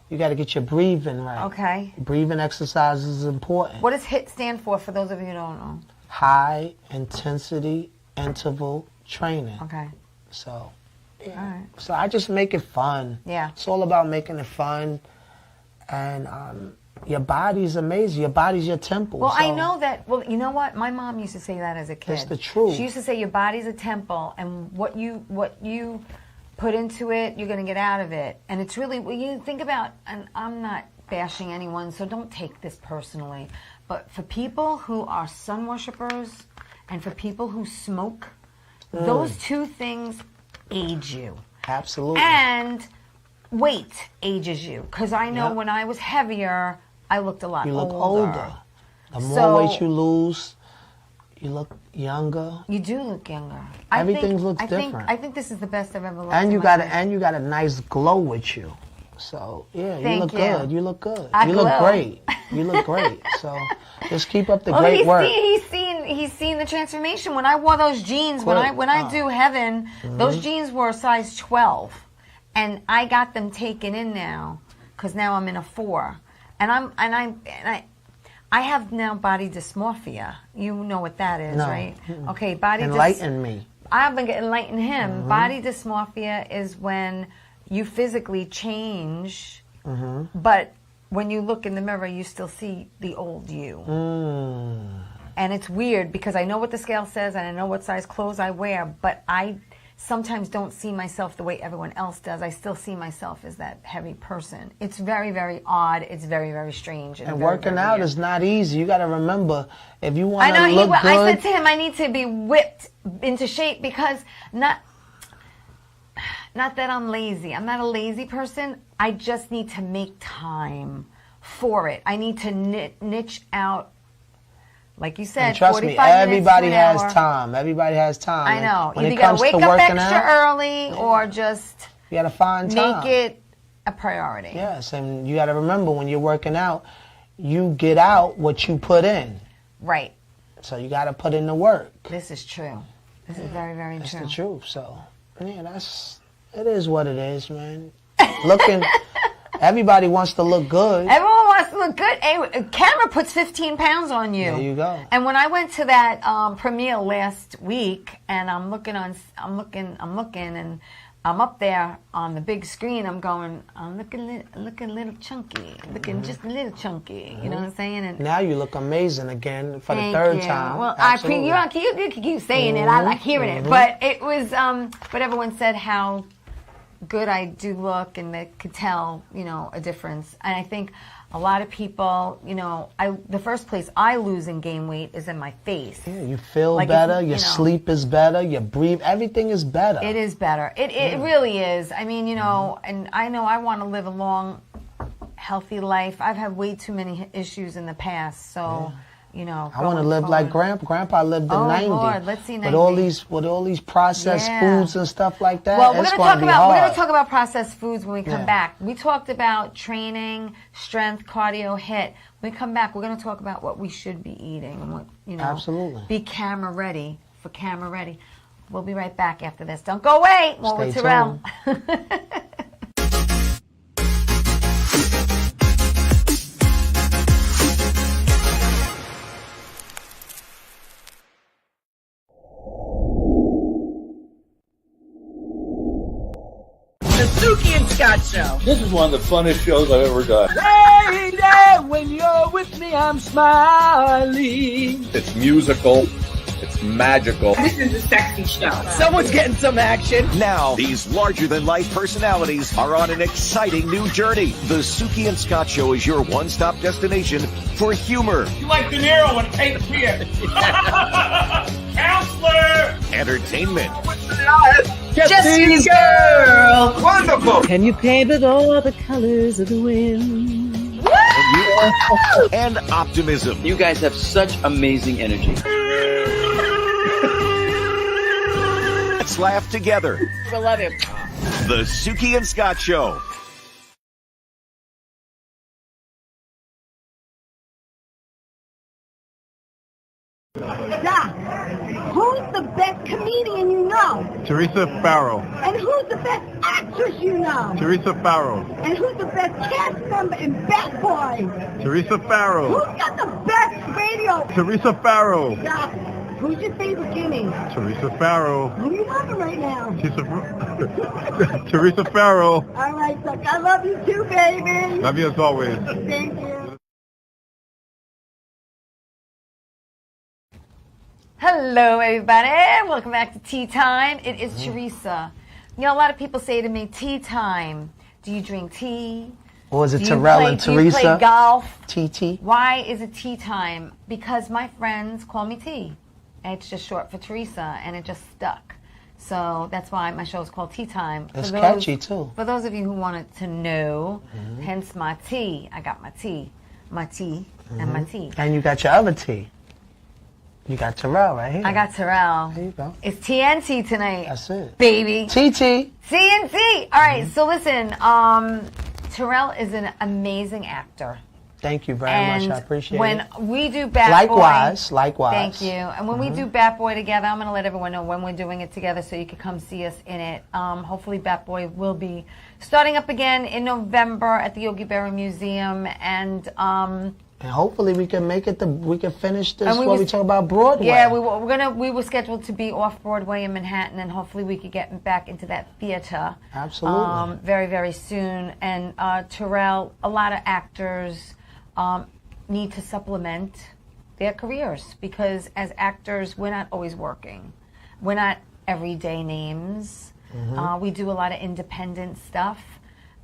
You got to get your breathing right. Okay. Breathing exercises is important. What does HIIT stand for those of you who don't know? High intensity interval training. Okay. So, yeah. All right. So I just make it fun. Yeah. It's all about making it fun. And your body's amazing. Your body's your temple. Well, so I know that. Well, you know what? My mom used to say that as a kid. It's the truth. She used to say your body's a temple, and what you put into it, you're going to get out of it. And it's really, when you think about, and I'm not bashing anyone, so don't take this personally, but for people who are sun worshipers and for people who smoke, those two things age you. Absolutely. And weight ages you. Because I know when I was heavier, I looked a lot older. You look older. The more weight you lose, you look younger. You do look younger. Everything looks different. I think this is the best I've ever looked. And you got a nice glow with you. So yeah, you look good. You look good. You look great. You look great. So just keep up the great work. He's seen the transformation. When I wore those jeans, when I do heaven, those jeans were a size 12, and I got them taken in now because now I'm in a 4, and I have now body dysmorphia. You know what that is, right? Okay, Enlighten me. I've been enlighten him. Body dysmorphia is when you physically change, but when you look in the mirror, you still see the old you. And it's weird because I know what the scale says and I know what size clothes I wear, but I sometimes don't see myself the way everyone else does. I still see myself as that heavy person. It's very, very odd. It's very, very strange. And working out is not easy. You got to remember, if you want to look good. I said to him, I need to be whipped into shape because not that I'm lazy. I'm not a lazy person. I just need to make time for it. I need to niche out. Like you said, and trust me, everybody has time. Everybody has time. I know. When you got to wake up extra early or just you got to find time. Make it a priority. Yes, and you got to remember when you're working out, you get out what you put in. Right. So you got to put in the work. This is true. This is very, very true. It's the truth. So, yeah, it is what it is, man. Everybody wants to look good. Everyone wants to look good. A camera puts 15 pounds on you. There you go. And when I went to that premiere last week, and I'm looking, and I'm up there on the big screen. I'm looking a little chunky, just a little chunky. You know what I'm saying? And now you look amazing again for the third time. Well, you keep saying it. I like hearing it. But it was. But everyone said how good I do look, and they could tell, a difference. And I think a lot of people, the first place I lose and gain weight is in my face. Yeah, you feel better, your sleep is better, you breathe, everything is better. It is better. It really is. I mean, and I know I want to live a long, healthy life. I've had way too many issues in the past, so... I want to live like Grandpa. Grandpa lived to 90. Lord, let's see 90. With all these processed foods and stuff like that. Well, we're going to talk about processed foods when we come back. We talked about training, strength, cardio, HIIT. When we come back, we're going to talk about what we should be eating and what Absolutely. Be camera ready. We'll be right back after this. Don't go away. More with Terrell. Suki and Scott Show. This is one of the funnest shows I've ever done. Lady, when you're with me, I'm smiling. It's musical. It's magical. This is a sexy show. Someone's getting some action. Now, these larger-than-life personalities are on an exciting new journey. The Suki and Scott Show is your one-stop destination for humor. You like De Niro and Cape Fear. Counselor! entertainment, Jesse's girl. Wonderful. Can you paint with all the colors of the wind? and optimism. You guys have such amazing energy. Let's laugh together. I love you. The Suki and Scott Show. Doc, who's the best comedian you know? Teresa Farrow. And who's the best actress you know? Teresa Farrow. And who's the best cast member in Bat Boy? Teresa Farrow. Who's got the best radio? Teresa Farrow. Doc, who's your favorite guinea? Teresa Farrow. Who are you loving right now? Teresa Farrow. All right, Doc, I love you too, baby. Love you as always. Thank you. Hello, everybody. Welcome back to Tea Time. It is Teresa. You know, a lot of people say to me, tea time. Do you drink tea? Or is it Terrell and Teresa? Do you play golf? TT. Why is it tea time? Because my friends call me T. It's just short for Teresa, and it just stuck. So that's why my show is called Tea Time. It's catchy, too. For those of you who wanted to know, hence my tea. I got my tea, and my tea. And you got your other tea. You got Terrell right here. I got Terrell. There you go. It's TNT tonight. That's it. Baby. TT. TNT. All right, so listen, Terrell is an amazing actor. Thank you very much. I appreciate it. When we do Bat Likewise. Boy. Thank you. And when we do Bat Boy together, I'm going to let everyone know when we're doing it together so you can come see us in it. Hopefully Bat Boy will be starting up again in November at the Yogi Berra Museum. And hopefully we can make it. We can finish this while we talk about Broadway. Yeah, we were scheduled to be off Broadway in Manhattan, and hopefully we could get back into that theater. Absolutely. Very, very soon. And Terrell, a lot of actors need to supplement their careers because as actors, we're not always working. We're not everyday names. We do a lot of independent stuff,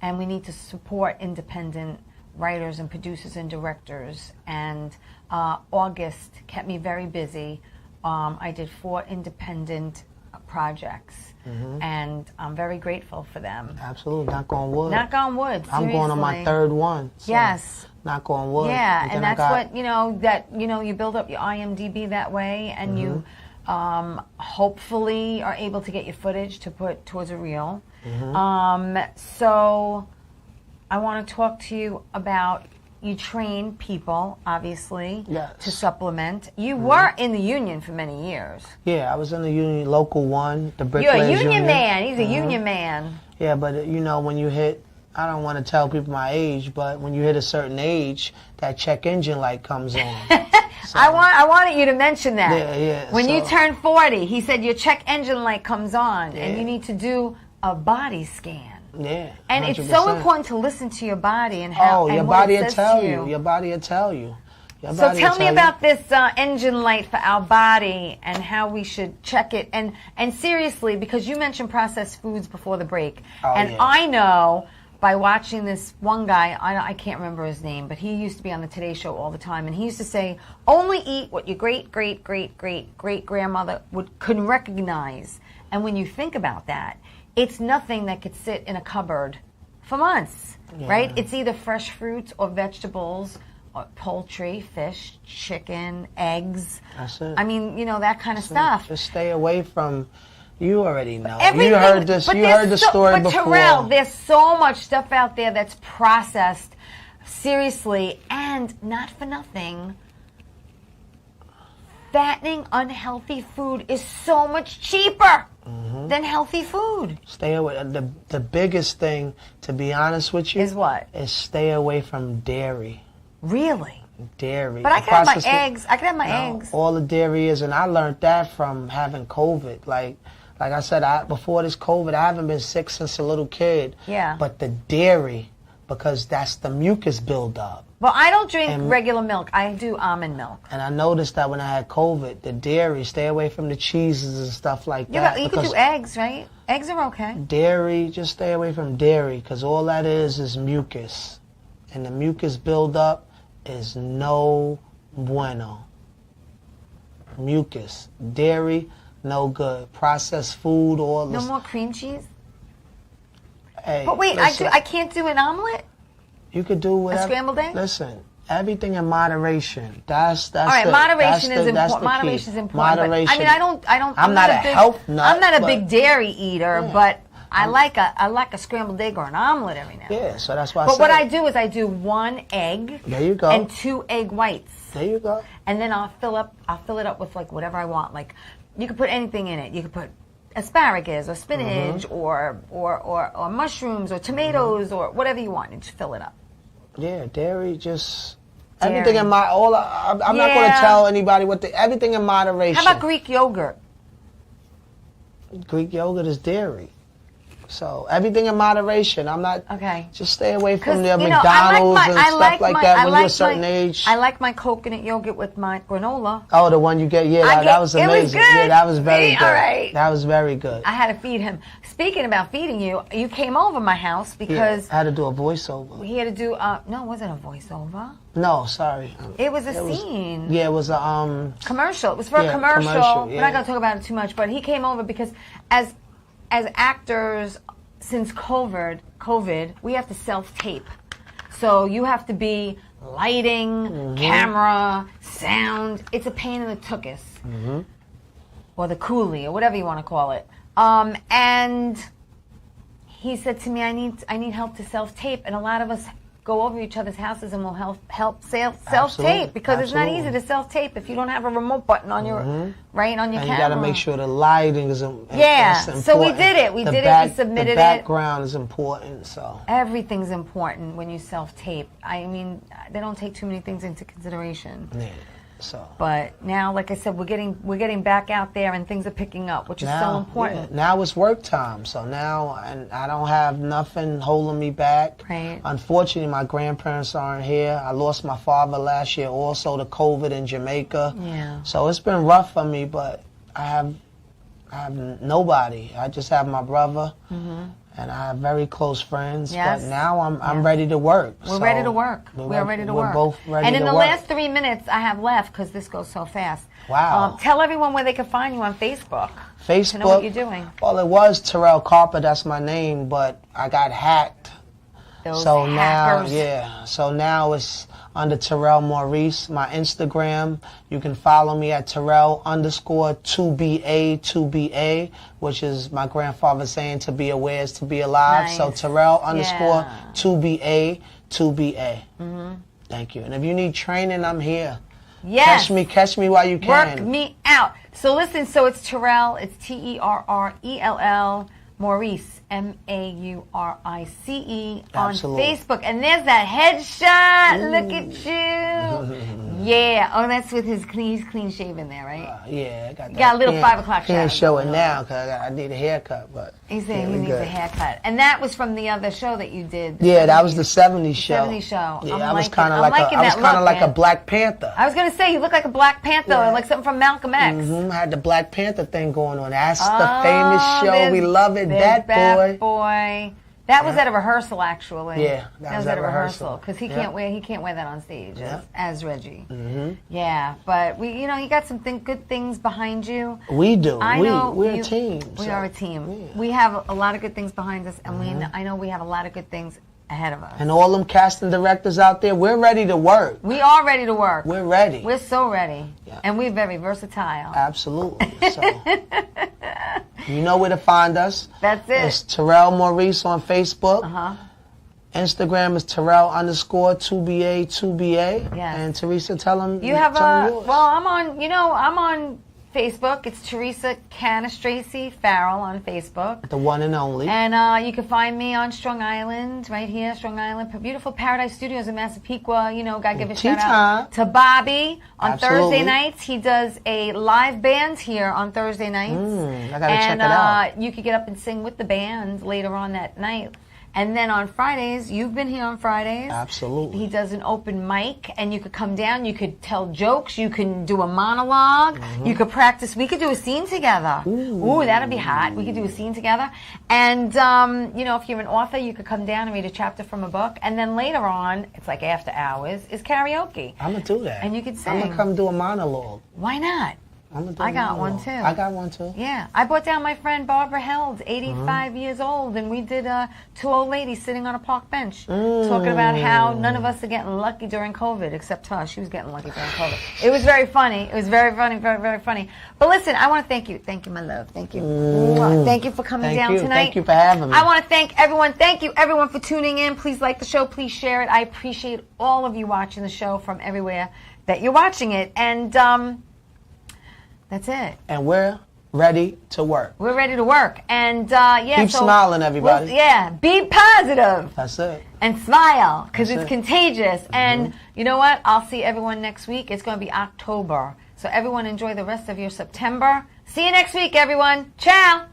and we need to support independent writers and producers and directors. And August kept me very busy. I did 4 independent projects, and I'm very grateful for them. Absolutely. Knock on wood. Knock on wood. Seriously. I'm going on my 3rd one. So yes. Knock on wood. Yeah, and that's what, you build up your IMDb that way, and you hopefully are able to get your footage to put towards a reel. So I want to talk to you about, you train people, obviously, to supplement. You were in the union for many years. Yeah, I was in the union, local 1, the You're Bricklayers a union man. He's a Mm-hmm. union man. Yeah, but when you hit, I don't want to tell people my age, but when you hit a certain age, that check engine light comes on. So, I wanted you to mention that. Yeah. When you turn 40, he said your check engine light comes on, and you need to do a body scan. Yeah, and 100%. it's so important to listen to your body and how. your and body what it will says tell to you. Your body will tell you. So tell me about this engine light for our body and how we should check it. And seriously, because you mentioned processed foods before the break, I know by watching this one guy, I can't remember his name, but he used to be on the Today Show all the time, and he used to say, only eat what your great-great-great-great-great-grandmother couldn't recognize. And when you think about that, it's nothing that could sit in a cupboard for months, right? It's either fresh fruits or vegetables, or poultry, fish, chicken, eggs. That's it. I mean, that kind of stuff. Just stay away from. You already know. Everything, you heard this. You heard the story before. But Terrell, there's so much stuff out there that's processed, seriously, and not for nothing. Fattening, unhealthy food is so much cheaper than healthy food. Stay away. The biggest thing, to be honest with you, is what? Is stay away from dairy. Really? Dairy. But I can have my eggs. I can have my eggs. All the dairy is, and I learned that from having COVID. Like I said, before this COVID, I haven't been sick since a little kid. Yeah. But the dairy, because that's the mucus buildup. Well, I don't drink regular milk. I do almond milk. And I noticed that when I had COVID, the dairy, stay away from the cheeses and stuff like that. You can do eggs, right? Eggs are okay. Dairy, just stay away from dairy, because all that is mucus. And the mucus buildup is no bueno. Mucus. Dairy, No good. Processed food, all this. No more cream cheese? Hey, but wait, listen, I can't do an omelet? You could do whatever. A scrambled egg? Listen, everything in moderation. That's all right. Moderation is important. Moderation is important. Moderation. I mean, I don't. I'm not a health nut. I'm not a big dairy eater, but I like a scrambled egg or an omelet every now and then. Yeah, so that's why. But what I do is I do 1 egg. There you go. And 2 egg whites. There you go. And then I'll fill it up with like whatever I want. Like you could put anything in it. You could put asparagus or spinach or mushrooms or tomatoes or whatever you want, and just fill it up. Yeah, dairy just everything in my I'm not going to tell anybody everything in moderation. How about Greek yogurt? Greek yogurt is dairy. So everything in moderation. I'm not. Okay. Just stay away from the McDonald's and stuff like that when you're a certain age. I like my coconut yogurt with my granola. Oh, the one you get. Yeah, that was amazing. It was good. Yeah, that was very good. All right. That was very good. I had to feed him. Speaking about feeding you, you came over my house because I had to do a voiceover. He had to do. No, it wasn't a voiceover. No, sorry. It was a scene. Yeah, it was a commercial. It was for a commercial. We're not gonna talk about it too much, but he came over because as actors, since COVID, we have to self-tape. So you have to be lighting, camera, sound. It's a pain in the tuchus. Or the coolie, or whatever you want to call it. And he said to me, I need help to self-tape. And a lot of us go over each other's houses and will help self-tape because it's not easy to self-tape if you don't have a remote button on your on your camera. You got to make sure the lighting is important. So we did it. We submitted it. The background is important. So everything's important when you self-tape. I mean, they don't take too many things into consideration. Yeah. So. But now, like I said, we're getting back out there and things are picking up, which is so important. Yeah. Now it's work time, so now and I don't have nothing holding me back. Right. Unfortunately, my grandparents aren't here. I lost my father last year also to COVID in Jamaica. Yeah. So it's been rough for me, but I have nobody. I just have my brother. And I have very close friends, but now I'm ready to work. We're ready to work. We're ready to work. We're both ready to work. And in the last 3 minutes I have left, because this goes so fast. Wow. Tell everyone where they can find you on Facebook. Facebook. To know what you're doing. Well, it was Terrell Carper. That's my name, but I got hacked. Those hackers. So now it's under Terrell Maurice. My Instagram, you can follow me at Terrell_2BA, which is my grandfather saying to be aware is to be alive. Nice. So Terrell_2BA. Thank you. And if you need training, I'm here. Yes. Catch me while you can. Work me out. So listen, so it's Terrell, it's Terrell, Maurice, Maurice on Facebook. And there's that headshot. Look at you. Yeah. Oh, that's with he's clean shaven there, right? Yeah, I got that. Got a little 5 o'clock shot. Can't show it now because I need a haircut, but he's saying he needs a haircut. And that was from the other show that you did. Yeah, that was the 70s show. 70s show. Yeah, I was kind of like a Black Panther. I was going to say, you look like a Black Panther, like something from Malcolm X. I had the Black Panther thing going on. That's the famous show. We love it. That boy. That was at a rehearsal, actually. Yeah, that was at a rehearsal because he can't wear that on stage as Reggie. Yeah, but you got some good things behind you. We do. We're a team. We are a team. We have a lot of good things behind us, and I know we have a lot of good things ahead of us. And all them casting directors out there, we're ready to work. We are ready to work. We're ready. We're so ready, and we're very versatile. Absolutely. So. You know where to find us. That's it. It's Terrell Maurice on Facebook. Instagram is Terrell_2BA. Yes. And Teresa, tell them. You have yours. Well, I'm on Facebook. It's Teresa Canastracy Farrell on Facebook. The one and only. And you can find me on Strong Island, right here, Strong Island. Beautiful Paradise Studios in Massapequa. Gotta give a shout out to Bobby on Thursday nights. He does a live band here on Thursday nights. I gotta check it out. You could get up and sing with the band later on that night. And then on Fridays, you've been here on Fridays. Absolutely. He does an open mic, and you could come down, you could tell jokes, you can do a monologue, you could practice. We could do a scene together. Ooh, that'd be hot. We could do a scene together. And, if you're an author, you could come down and read a chapter from a book. And then later on, it's like after hours, is karaoke. I'm going to do that. And you could sing. I'm going to come do a monologue. Why not? I got one too. I got one too. Yeah, I brought down my friend Barbara Held, 85 years old, and we did two old ladies sitting on a park bench talking about how none of us are getting lucky during COVID, except her. She was getting lucky during COVID. It was very funny. It was very funny, very, very funny. But listen, I want to thank you. Thank you, my love. Thank you. Thank you for coming down tonight. Thank you for having me. I want to thank everyone. Thank you, everyone, for tuning in. Please like the show. Please share it. I appreciate all of you watching the show from everywhere that you're watching it. And that's it. And we're ready to work. We're ready to work. And yeah, keep smiling, everybody. Be positive. That's it. And smile, because it's contagious. And you know what? I'll see everyone next week. It's going to be October. So everyone enjoy the rest of your September. See you next week, everyone. Ciao.